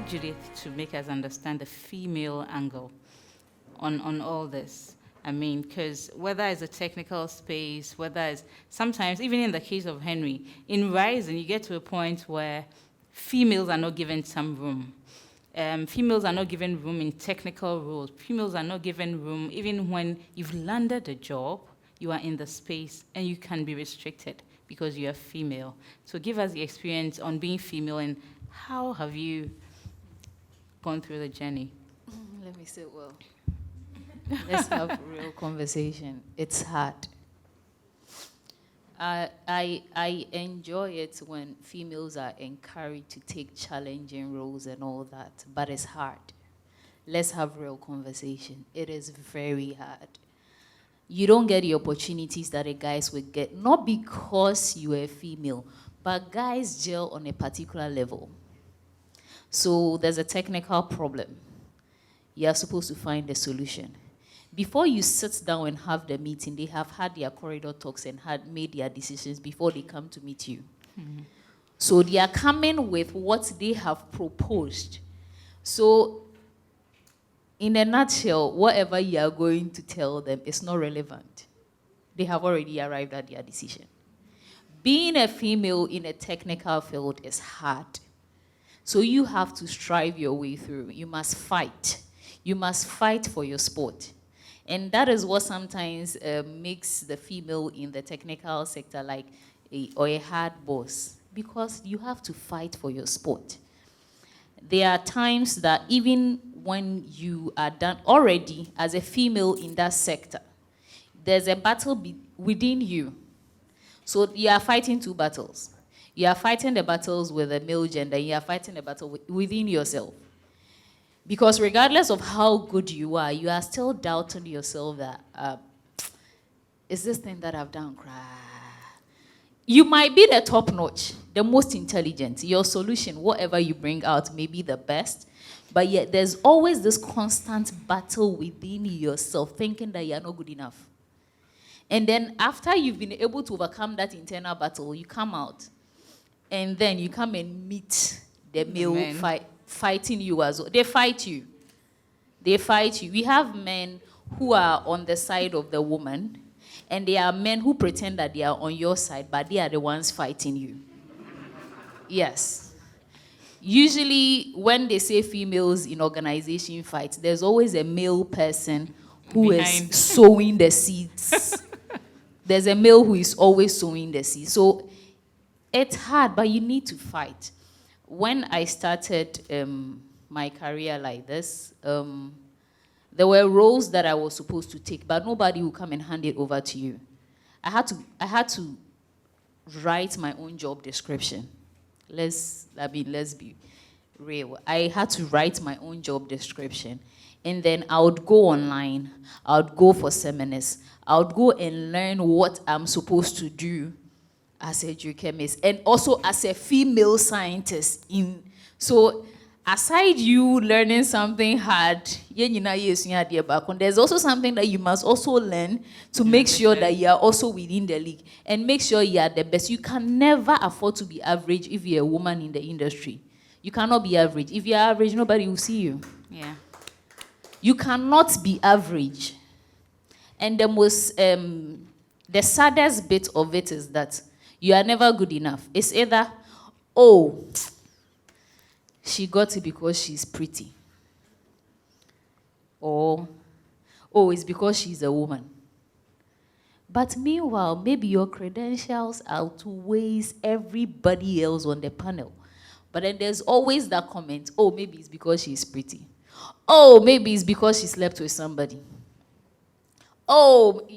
Judith to make us understand the female angle on all this. I mean, because whether it's a technical space, whether it's sometimes, even in the case of Henry, in Rising, you get to a point where females are not given some room. Females are not given room in technical roles. Females are not given room even when you've landed a job, you are in the space, and you can be restricted because you are female. So give us the experience on being female, and how have you gone through the journey? Let me say, well, let's have a real conversation. It's hard. I enjoy it when females are encouraged to take challenging roles and all that, but it's hard. Let's have real conversation. It is very hard. You don't get the opportunities that the guys would get, not because you are a female, but guys gel on a particular level. So there's a technical problem. You are supposed to find a solution. Before you sit down and have the meeting, they have had their corridor talks and had made their decisions before they come to meet you. Mm-hmm. So they are coming with what they have proposed. So in a nutshell, whatever you are going to tell them is not relevant. They have already arrived at their decision. Being a female in a technical field is hard. So you have to strive your way through. You must fight. You must fight for your sport. And that is what sometimes makes the female in the technical sector like a hard boss, because you have to fight for your sport. There are times that even when you are done already as a female in that sector, there's a battle within you. So you are fighting two battles. You are fighting the battles with the male gender, you are fighting the battle within yourself. Because regardless of how good you are still doubting yourself that, is this thing that I've done cry? You might be the top notch, the most intelligent. Your solution, whatever you bring out, may be the best. But yet there's always this constant battle within yourself, thinking that you're not good enough. And then after you've been able to overcome that internal battle, you come out. And then you come and meet the male fighting you as well. They fight you. They fight you. We have men who are on the side of the woman, and there are men who pretend that they are on your side, but they are the ones fighting you. Yes. Usually, when they say females in organization fight, there's always a male person who is sowing the seeds. There's a male who is always sowing the seeds. So it's hard, but you need to fight. When I started my career like this, there were roles that I was supposed to take, but nobody would come and hand it over to you. I had to write my own job description. Let's be real. I had to write my own job description. And then I would go online, I would go for seminars, I would go and learn what I'm supposed to do as a geochemist, and also as a female scientist. So aside you learning something hard, there's also something that you must also learn to make sure that you are also within the league and make sure you are the best. You can never afford to be average if you're a woman in the industry. You cannot be average. If you're average, nobody will see you. Yeah. You cannot be average. And the saddest bit of it is that you are never good enough. It's either, oh, she got it because she's pretty. Or, oh, it's because she's a woman. But meanwhile, maybe your credentials outweighs everybody else on the panel. But then there's always that comment, oh, maybe it's because she's pretty. Oh, maybe it's because she slept with somebody. Oh,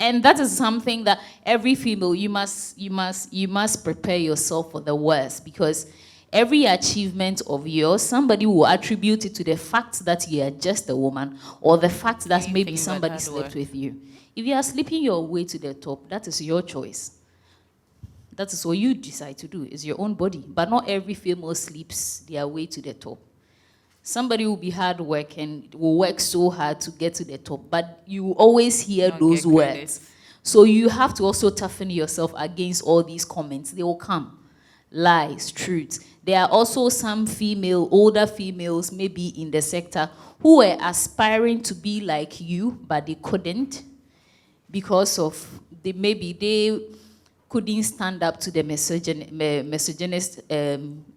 and that is something that every female, you must prepare yourself for the worst, because every achievement of yours, somebody will attribute it to the fact that you are just a woman, or the fact that maybe somebody slept with you. If you are sleeping your way to the top, that is your choice. That is what you decide to do. It's your own body. But not every female sleeps their way to the top. Somebody will be hard work and will work so hard to get to the top, but you always hear those words. So you have to also toughen yourself against all these comments. They will come. lies, truth. There are also some older females, maybe in the sector, who were aspiring to be like you, but they couldn't because of maybe they couldn't stand up to the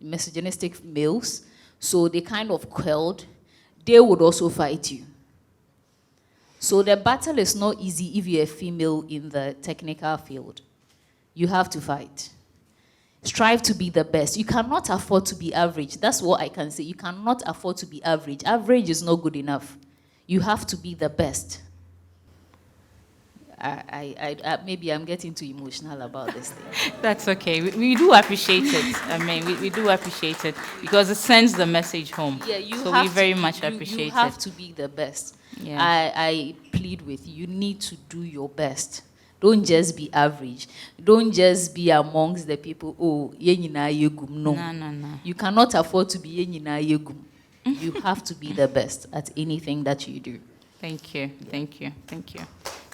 misogynistic males, so they kind of quelled. They would also fight you. So the battle is not easy if you're a female in the technical field. You have to fight. Strive to be the best. You cannot afford to be average. That's what I can say. You cannot afford to be average. Average is not good enough. You have to be the best. Maybe I'm getting too emotional about this thing. That's okay. We do appreciate it. I mean, we do appreciate it because it sends the message home. Yeah, so we very much appreciate it. You have to be the best. Yeah. I plead with you. You need to do your best. Don't just be average. Don't just be amongst the people, oh, yenyina yegum. No. No. You cannot afford to be yenyina yegum. You have to be the best at anything that you do. Thank you.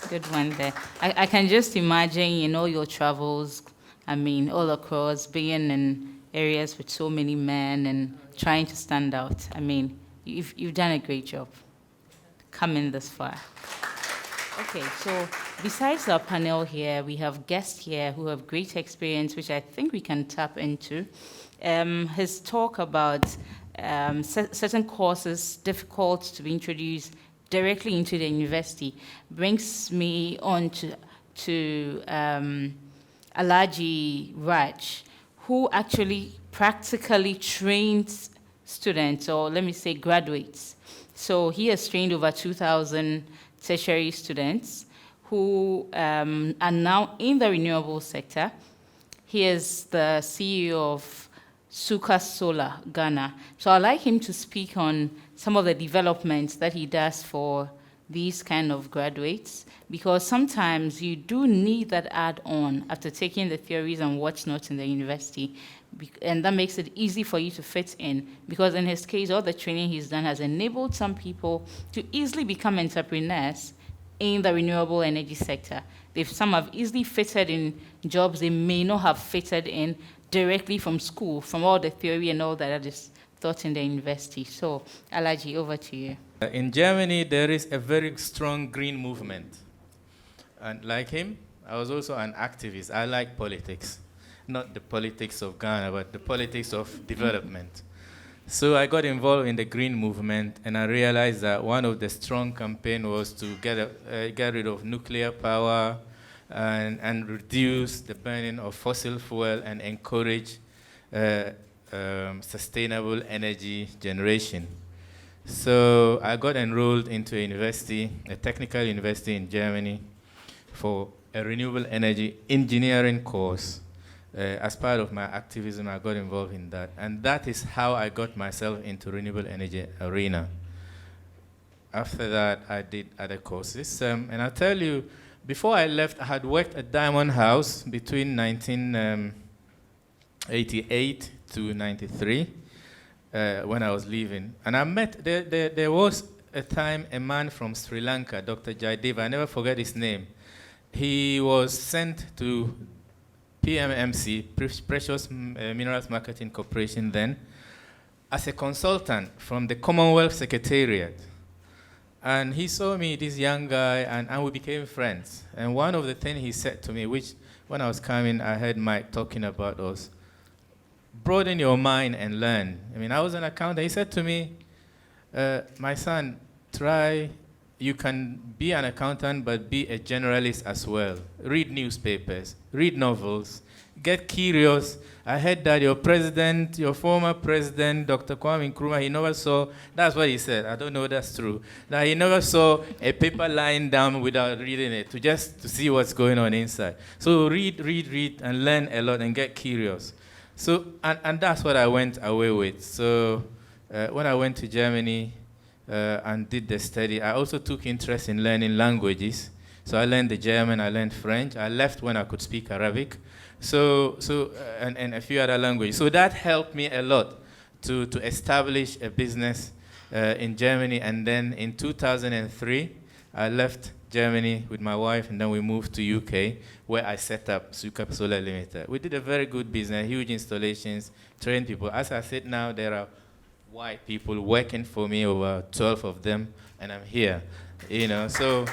Good one there. I can just imagine, your travels, all across, being in areas with so many men and trying to stand out. You've done a great job coming this far. Okay, so besides our panel here, we have guests here who have great experience, which I think we can tap into. His talk about certain courses difficult to be introduced directly into the university brings me on to Alhaji Raj, who actually practically trains students, or let me say graduates. So he has trained over 2,000 tertiary students who are now in the renewable sector. He is the CEO of Suka Solar, Ghana. So I'd like him to speak on some of the developments that he does for these kind of graduates, because sometimes you do need that add-on after taking the theories and what's not in the university, and that makes it easy for you to fit in, because in his case, all the training he's done has enabled some people to easily become entrepreneurs in the renewable energy sector. Some have easily fitted in jobs they may not have fitted in directly from school, from all the theory and all that is taught in the university. So, Alhaji, over to you. In Germany, there is a very strong green movement. And like him, I was also an activist. I like politics. Not the politics of Ghana, but the politics of development. So I got involved in the green movement, and I realized that one of the strong campaigns was to get rid of nuclear power and reduce the burning of fossil fuel and encourage sustainable energy generation. So I got enrolled into a university, a technical university in Germany, for a renewable energy engineering course. As part of my activism, I got involved in that. And that is how I got myself into renewable energy arena. After that, I did other courses. And I'll tell you, before I left, I had worked at Diamond House between 1988 to 93 when I was leaving. And I met, there was a time a man from Sri Lanka, Dr. Jaidev, I never forget his name. He was sent to PMMC, Precious Minerals Marketing Corporation then, as a consultant from the Commonwealth Secretariat. And he saw me, this young guy, and we became friends. And one of the things he said to me, which when I was coming, I heard Mike talking about, was broaden your mind and learn. I was an accountant. He said to me, my son, you can be an accountant, but be a generalist as well. Read newspapers, read novels, get curious. I heard that your former president, Dr. Kwame Nkrumah, he never saw, that's what he said, I don't know if that's true, that he never saw a paper lying down without reading it, to see what's going on inside. So read, and learn a lot and get curious. So, and that's what I went away with. So when I went to Germany, and did the study, I also took interest in learning languages. So I learned the German, I learned French. I left when I could speak Arabic. And a few other languages. So that helped me a lot to establish a business in Germany. And then in 2003, I left Germany with my wife, and then we moved to UK, where I set up Suka Solar Limited. We did a very good business, huge installations, trained people. As I said now, there are white people working for me, over 12 of them, and I'm here. You know, so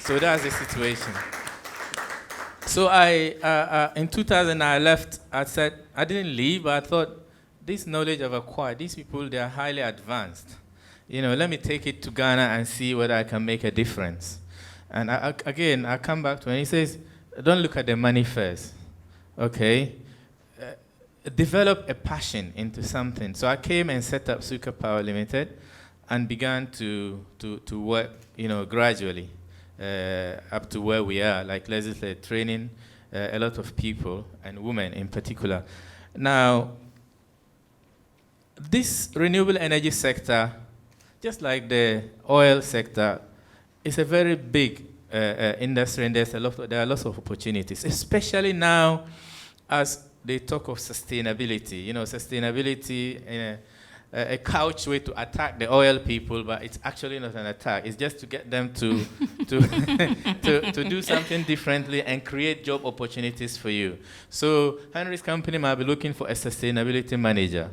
that's the situation. So in 2000, I left. I said, I didn't leave, but I thought, this knowledge I've acquired, these people, they are highly advanced. You know, let me take it to Ghana and see whether I can make a difference. And again, I come back to when he says, don't look at the money first, okay? Develop a passion into something. So I came and set up Suka Power Limited and began to work, you know, gradually up to where we are, like Lesley said, training a lot of people and women in particular. Now, this renewable energy sector, just like the oil sector, is a very big industry, and there are lots of opportunities, especially now as they talk of sustainability. You know, sustainability in a couch way to attack the oil people, but it's actually not an attack. It's just to get them to to do something differently and create job opportunities for you. So Henry's company might be looking for a sustainability manager,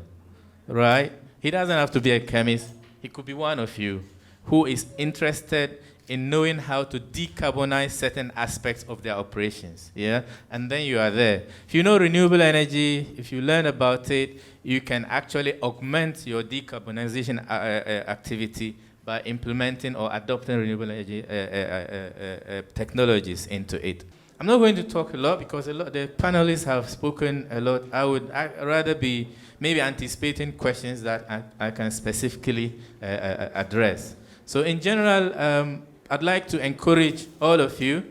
right? He doesn't have to be a chemist. He could be one of you who is interested in knowing how to decarbonize certain aspects of their operations, yeah? And then you are there. If you know renewable energy, if you learn about it, you can actually augment your decarbonization activity by implementing or adopting renewable energy technologies into it. I'm not going to talk a lot because the panelists have spoken a lot. I'd rather be maybe anticipating questions that I can specifically address. So in general, I'd like to encourage all of you,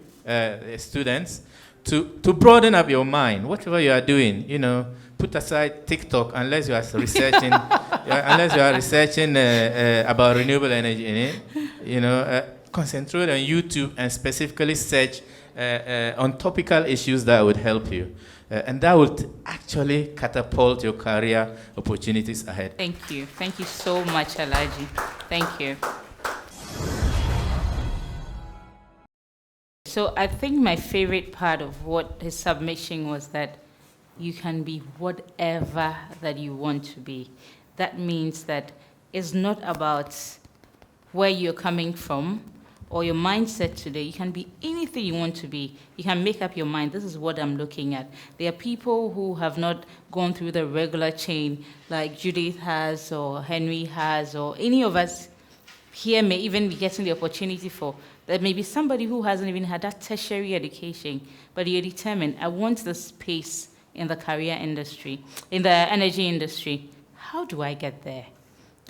students, to broaden up your mind. Whatever you are doing, you know, put aside TikTok unless you are researching, about renewable energy in it. You know, concentrate on YouTube and specifically search on topical issues that would help you. And that would actually catapult your career opportunities ahead. Thank you. Thank you so much, Alaji. Thank you. So I think my favorite part of what his submission was that you can be whatever that you want to be. That means that it's not about where you're coming from or your mindset today. You can be anything you want to be. You can make up your mind, this is what I'm looking at. There are people who have not gone through the regular chain like Judith has or Henry has, or any of us here may even be getting the opportunity for. There may be somebody who hasn't even had that tertiary education, but you're determined, I want the space in the career industry, in the energy industry. How do I get there?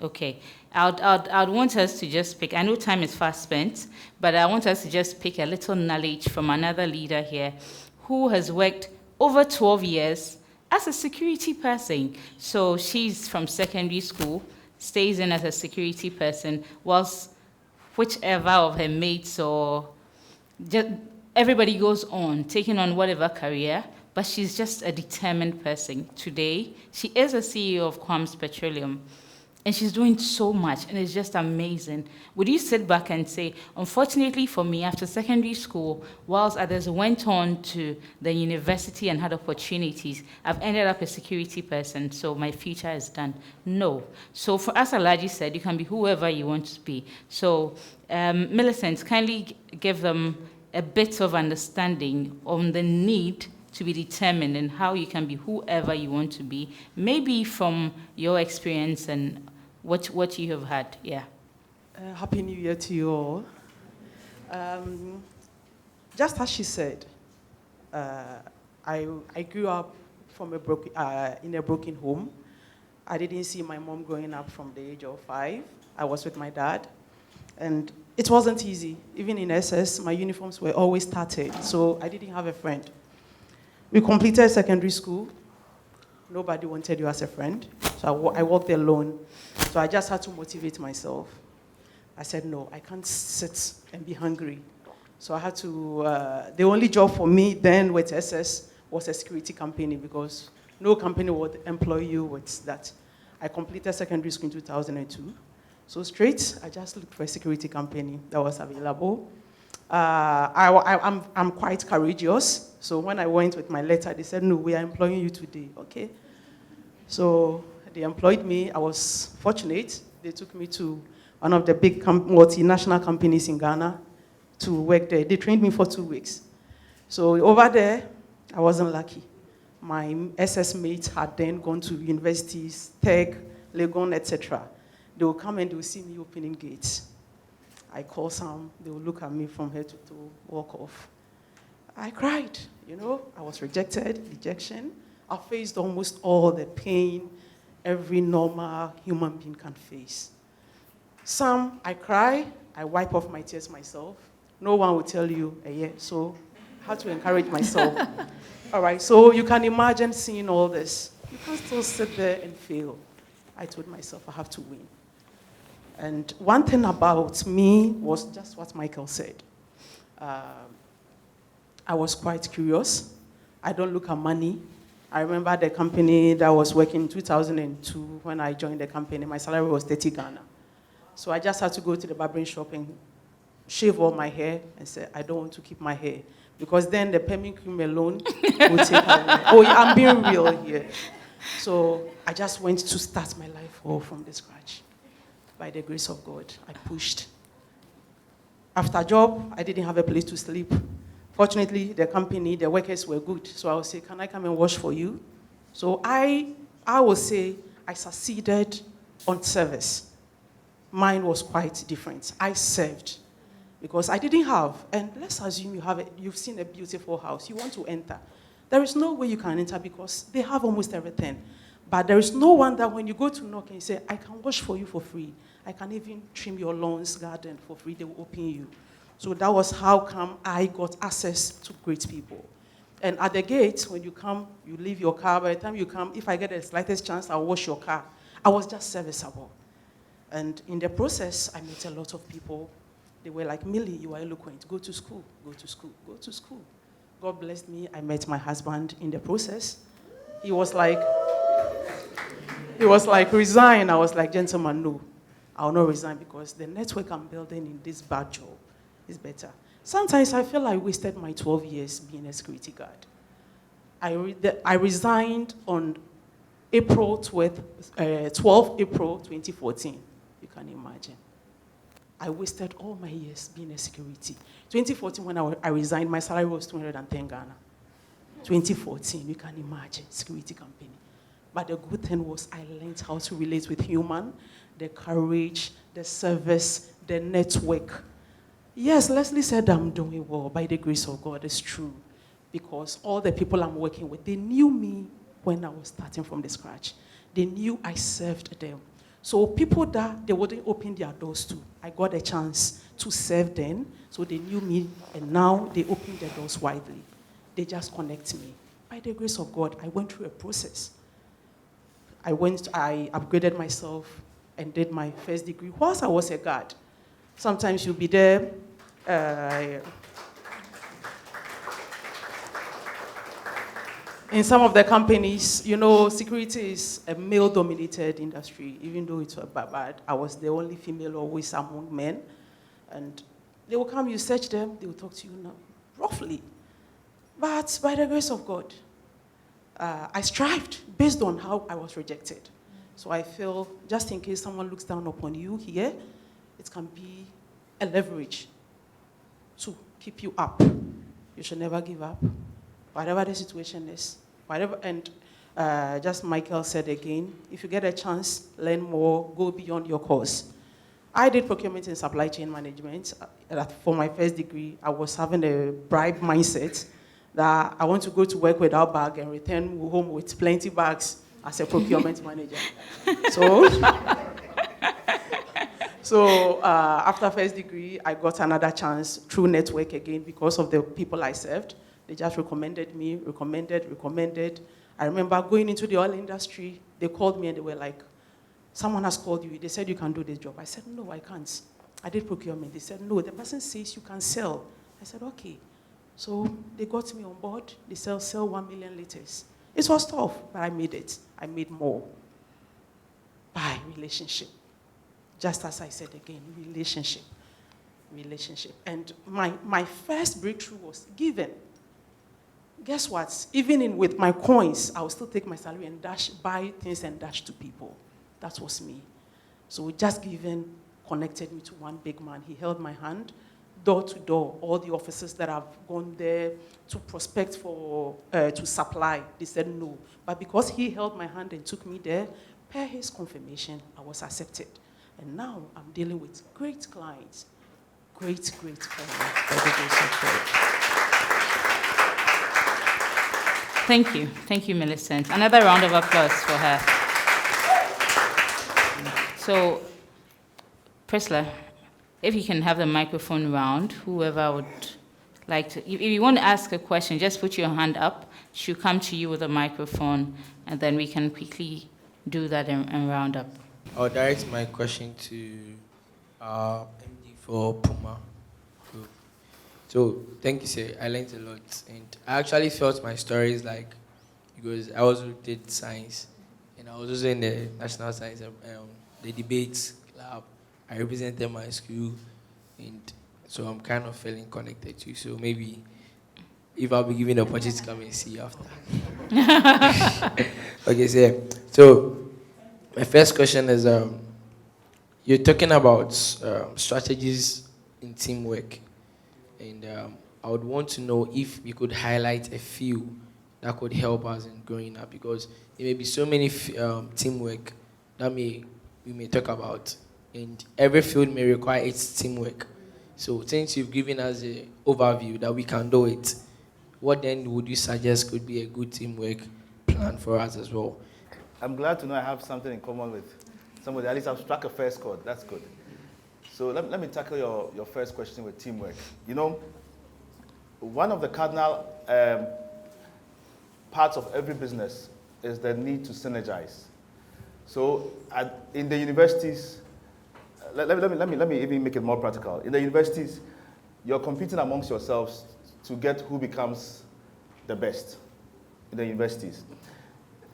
Okay, I'd want us to just pick, I know time is fast spent, but I want us to just pick a little knowledge from another leader here who has worked over 12 years as a security person. So she's from secondary school, stays in as a security person, whilst whichever of her mates or just everybody goes on, taking on whatever career, but she's just a determined person. Today, she is a CEO of Petroleum, and she's doing so much, and it's just amazing. Would you sit back and say, unfortunately for me, after secondary school, whilst others went on to the university and had opportunities, I've ended up a security person, so my future is done? No. So for us, Alaji said, you can be whoever you want to be. So Millicent, kindly give them a bit of understanding on the need to be determined and how you can be whoever you want to be, maybe from your experience and what you have had. Yeah. Happy New Year to you all. Just as she said, I grew up from in a broken home. I didn't see my mom growing up from the age of 5. I was with my dad, and it wasn't easy. Even in SS, my uniforms were always tattered, so I didn't have a friend. We completed secondary school. Nobody wanted you as a friend, so I walked alone. So I just had to motivate myself. I said, no, I can't sit and be hungry. So I had to, the only job for me then with SS was a security company, because no company would employ you with that. I completed secondary school in 2002. So straight, I just looked for a security company that was available. I'm quite courageous. So when I went with my letter, they said, no, we are employing you today, okay? So they employed me. I was fortunate. They took me to one of the big multinational companies in Ghana to work there. They trained me for 2 weeks. So over there, I wasn't lucky. My SS mates had then gone to universities, Tech, Legon, etc. They will come and they will see me opening gates. I call some, they will look at me from head to toe, walk off. I cried, I was rejected, rejection. I faced almost all the pain every normal human being can face. Some, I cry, I wipe off my tears myself. No one will tell you, so how to encourage myself. All right, so you can imagine seeing all this. You can't still sit there and fail. I told myself I have to win. And one thing about me was just what Michael said. I was quite curious. I don't look at money. I remember the company that was working in 2002 when I joined the company. My salary was 30 Ghana. So I just had to go to the barbering shop and shave all my hair and say, I don't want to keep my hair. Because then the perming cream alone would take away. Oh, yeah, I'm being real here. So I just went to start my life all from the scratch. By the grace of God, I pushed. After job, I didn't have a place to sleep. Fortunately, the company, the workers were good. So I would say, can I come and wash for you? So I would say I succeeded on service. Mine was quite different. I served because I didn't have, and let's assume you've seen a beautiful house. You want to enter. There is no way you can enter because they have almost everything. But there is no one that when you go to knock and you say, I can wash for you for free. I can even trim your lawns garden for free. They will open you. So that was how come I got access to great people. And at the gate, when you come, you leave your car. By the time you come, if I get the slightest chance, I'll wash your car. I was just serviceable. And in the process, I met a lot of people. They were like, Millie, you are eloquent. Go to school, go to school, go to school. God blessed me. I met my husband in the process. He was like, resign. I was like, gentleman, no. I'll not resign because the network I'm building in this bad job is better. Sometimes I feel I wasted my 12 years being a security guard. I resigned on April 12 April 2014. You can imagine. I wasted all my years being a security. 2014, when I resigned, my salary was 210 Ghana. 2014, you can imagine, security company. But the good thing was I learned how to relate with human, the courage, the service, the network. Yes, Lesley said I'm doing well by the grace of God. It's true. Because all the people I'm working with, they knew me when I was starting from the scratch. They knew I served them. So people that they wouldn't open their doors to, I got a chance to serve them. So they knew me, and now they open their doors widely. They just connect me. By the grace of God, I went through a process. I upgraded myself and did my first degree whilst I was a guard. Sometimes you'll be there. In some of the companies, security is a male-dominated industry, even though it's bad. I was the only female always among men. And they will come, you search them, they will talk to you now, roughly. But by the grace of God, I strived based on how I was rejected. So I feel, just in case someone looks down upon you here, it can be a leverage to keep you up. You should never give up, whatever the situation is. Just Michael said again, if you get a chance, learn more, go beyond your course. I did procurement and supply chain management. For my first degree, I was having a bribe mindset that I want to go to work without bag and return home with plenty bags as a procurement manager. So after first degree, I got another chance through network again because of the people I served. They just recommended me, recommended. I remember going into the oil industry, they called me and they were like, someone has called you. They said you can do this job. I said, no, I can't. I did procurement. They said, no, the person says you can sell. I said, okay. So they got me on board. They sell 1 million liters. It was tough, but I made it. I made more by relationship. just as I said again, relationship. And my first breakthrough was giving. Guess what? Even with my coins, I would still take my salary and buy things and dash to people. That was me. So just giving connected me to one big man. He held my hand, door to door. All the officers that have gone there to prospect for, to supply, they said no. But because he held my hand and took me there, per his confirmation, I was accepted. And now I'm dealing with great clients. Great clients by the grace of God. Thank you, Millicent. Another round of applause for her. So, Priscilla, if you can have the microphone round, whoever would like to, if you want to ask a question, just put your hand up. She'll come to you with a microphone, and then we can quickly do that and round up. I'll direct my question to MD for PUMA. So thank you, sir. I learned a lot, and I actually felt my stories like, because I also did science, and I was also in the national science, the debates club. I represented my school, and so I'm kind of feeling connected to you. So maybe if I'll be given the opportunity to come and see you after. Okay, sir. So my first question is, you're talking about strategies in teamwork. And I would want to know if you could highlight a few that could help us in growing up, because there may be so many teamwork that we may talk about, and every field may require its teamwork. So since you've given us an overview that we can do it, what then would you suggest could be a good teamwork plan for us as well? I'm glad to know I have something in common with somebody. At least I've struck a first chord. That's good. So let me tackle your first question with teamwork. You know, one of the cardinal parts of every business is the need to synergize. So in the universities, let me even make it more practical. In the universities, you're competing amongst yourselves to get who becomes the best in the universities.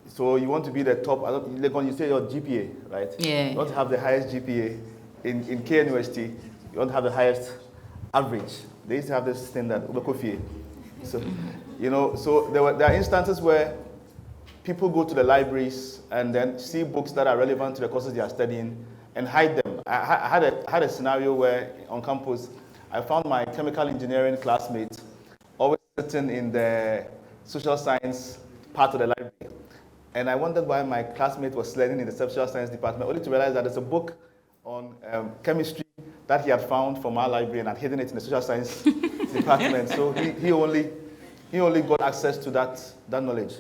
So you want to be the top, you say your GPA, right? Yeah. You want to have the highest GPA. In K University, you want to have the highest average. They used to have this thing that so, you know, so there are instances where people go to the libraries and then see books that are relevant to the courses they are studying and hide them. I had a scenario where on campus, I found my chemical engineering classmate always sitting in the social science part of the library. And I wondered why my classmate was learning in the social science department, only to realize that there's a book on chemistry that he had found from our library and had hidden it in the social science department. So he only got access to that knowledge.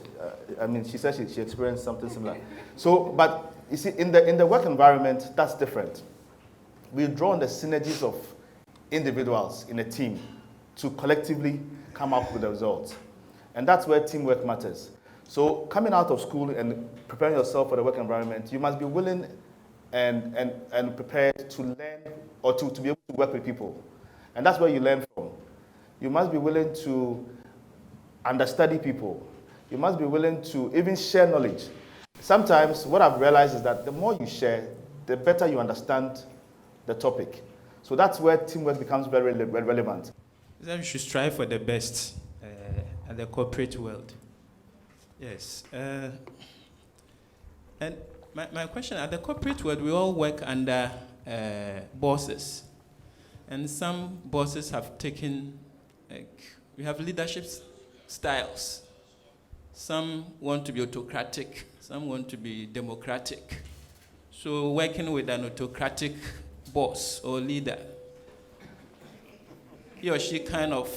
I mean, she said she experienced something similar. So, but you see, in the work environment, that's different. We draw on the synergies of individuals in a team to collectively come up with the results. And that's where teamwork matters. So coming out of school and preparing yourself for the work environment, you must be willing and prepared to learn or to be able to work with people. And that's where you learn from. You must be willing to understudy people. You must be willing to even share knowledge. Sometimes what I've realized is that the more you share, the better you understand the topic. So that's where teamwork becomes very relevant. We should strive for the best at the corporate world. Yes. And my question, at the corporate world, we all work under bosses. And some bosses have taken, we have leadership styles. Some want to be autocratic, some want to be democratic. So working with an autocratic boss or leader, he or she kind of,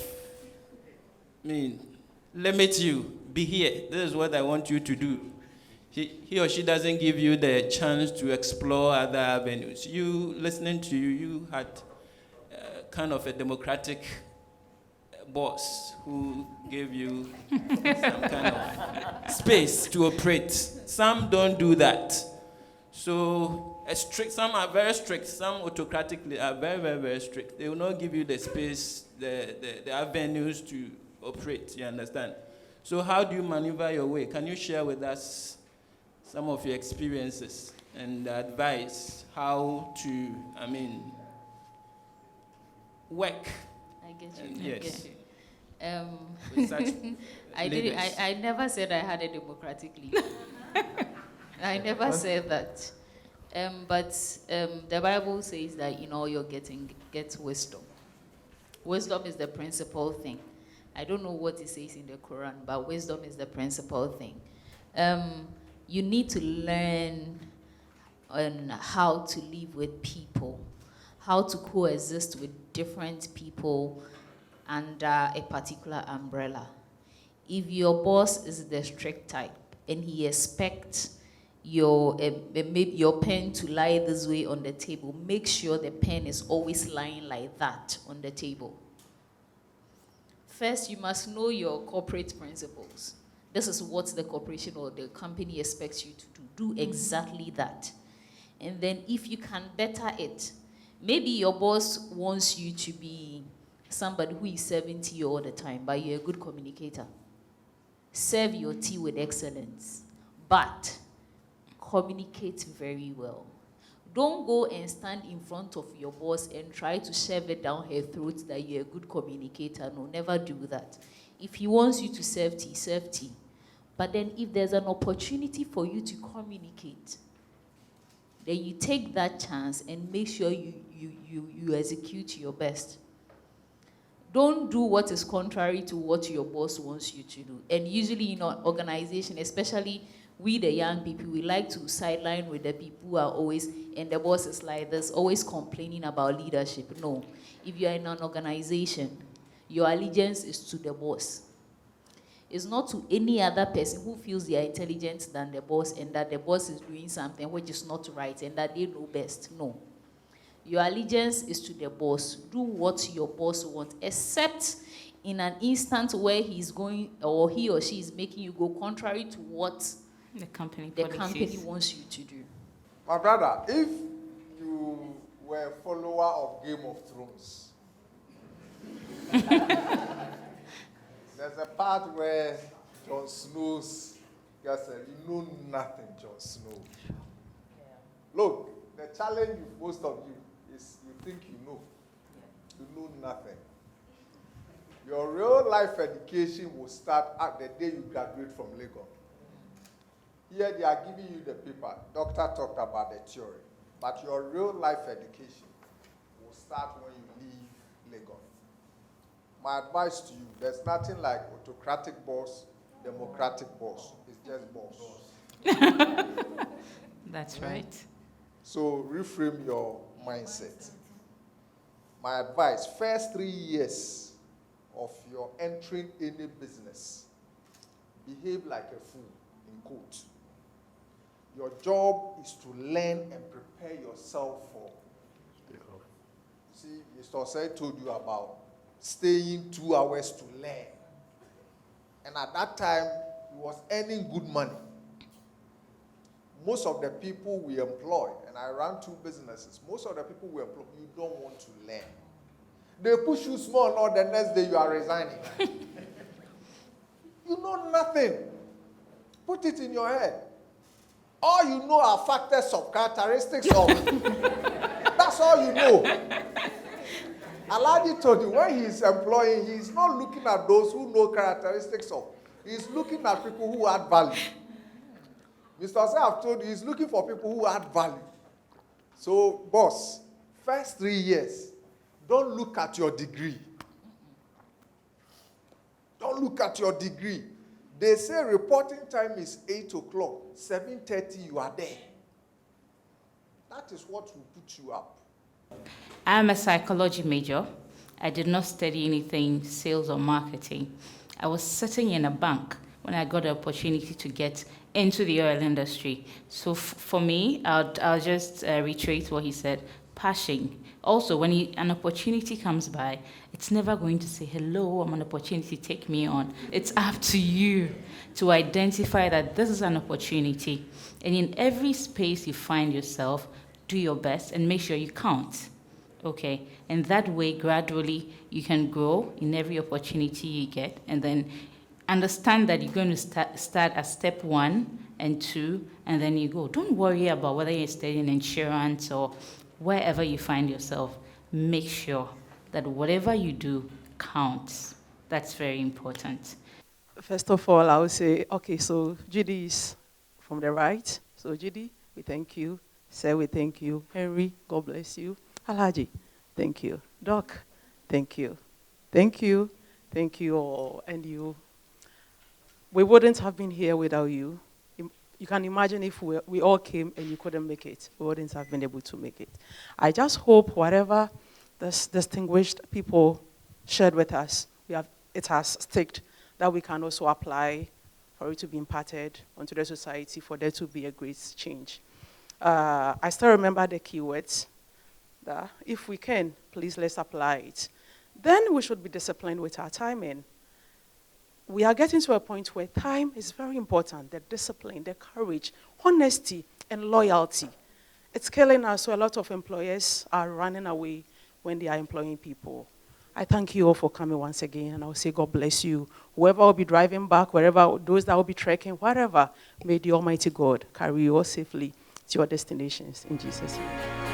limits you, be here, this is what I want you to do. He or she doesn't give you the chance to explore other avenues. You, listening to you had kind of a democratic boss who gave you some kind of space to operate. Some don't do that. So some are very strict, some autocratically are very, very, very strict. They will not give you the space, the avenues to operate, you understand? So how do you maneuver your way? Can you share with us some of your experiences? and advice how to, work. I get you. And I yes. get you. With such I leaders. never said I had a democratic leader. I never said that. But the Bible says that in all you're getting, get wisdom. Wisdom is the principal thing. I don't know what it says in the Quran, but wisdom is the principal thing. You need to learn on how to live with people, how to coexist with different people under a particular umbrella. If your boss is the strict type and he expects your pen to lie this way on the table, make sure the pen is always lying like that on the table. First, you must know your corporate principles. This is what the corporation or the company expects you to do. Do exactly that. And then if you can better it, maybe your boss wants you to be somebody who is 70 all the time, but you're a good communicator. Serve your tea with excellence, but communicate very well. Don't go and stand in front of your boss and try to shove it down her throat that you're a good communicator. No, never do that. If he wants you to serve tea, serve tea. But then if there's an opportunity for you to communicate, then you take that chance and make sure you execute your best. Don't do what is contrary to what your boss wants you to do. And usually in our organization, especially we the young people, we like to sideline with the people who are always, and the boss is like this, always complaining about leadership. No. If you are in an organization, your allegiance is to the boss. It's not to any other person who feels they are intelligent than the boss and that the boss is doing something which is not right and that they know best. No. Your allegiance is to the boss. Do what your boss wants, except in an instance where he's going or he or she is making you go contrary to what The company wants you to do. My brother, if you were a follower of Game of Thrones, there's a part where Jon Snow's guy said, "You know nothing, Jon Snow." Look, the challenge with most of you is you think you know. You know nothing. Your real life education will start at the day you graduate from Lagos. Here they are giving you the paper. Doctor talked about the theory. But your real life education will start when you leave Lagos. My advice to you, there's nothing like autocratic boss, democratic boss. It's just boss. That's right. So reframe your mindset. My advice, first 3 years of your entering any business, behave like a fool, in quotes. Your job is to learn and prepare yourself for. See, Mr. Osei told you about staying 2 hours to learn. And at that time, he was earning good money. Most of the people we employ, and I ran 2 businesses, most of the people we employ, you don't want to learn. They push you small, or the next day you are resigning. You know nothing. Put it in your head. All you know are factors of characteristics of. That's all you know. Aladi told you, when he's employing, he's not looking at those who know characteristics of. He's looking at people who add value. Mr. Osei, I've told you, he's looking for people who add value. So, boss, first 3 years, don't look at your degree. Don't look at your degree. They say reporting time is 8 o'clock. 7:30, you are there. That is what will put you up. I'm a psychology major. I did not study anything sales or marketing. I was sitting in a bank when I got the opportunity to get into the oil industry. So for me, I'll just reiterate what he said. Passion. Also, when an opportunity comes by, it's never going to say, hello, I'm an opportunity, take me on. It's up to you to identify that this is an opportunity. And in every space you find yourself, do your best and make sure you count. Okay? And that way, gradually, you can grow in every opportunity you get. And then understand that you're going to start at step 1 and 2, and then you go. Don't worry about whether you're studying insurance or wherever you find yourself. Make sure that whatever you do counts. That's very important. First of all, I would say, okay, so Judy is from the right. So Judy, we thank you. Sir, we thank you. Henry, God bless you. Alhaji, thank you. Doc, thank you. Thank you. Thank you all. And you. We wouldn't have been here without you. You can imagine if we all came and you couldn't make it. We wouldn't have been able to make it. I just hope whatever this distinguished people shared with us, it has sticked, that we can also apply for it to be imparted onto the society, for there to be a great change. I still remember the keywords. That if we can, please let's apply it. Then we should be disciplined with our timing. We are getting to a point where time is very important, the discipline, the courage, honesty, and loyalty. It's killing us, so a lot of employers are running away when they are employing people. I thank you all for coming once again, and I will say God bless you. Whoever will be driving back, wherever, those that will be trekking, whatever, may the Almighty God carry you all safely to your destinations. In Jesus' name.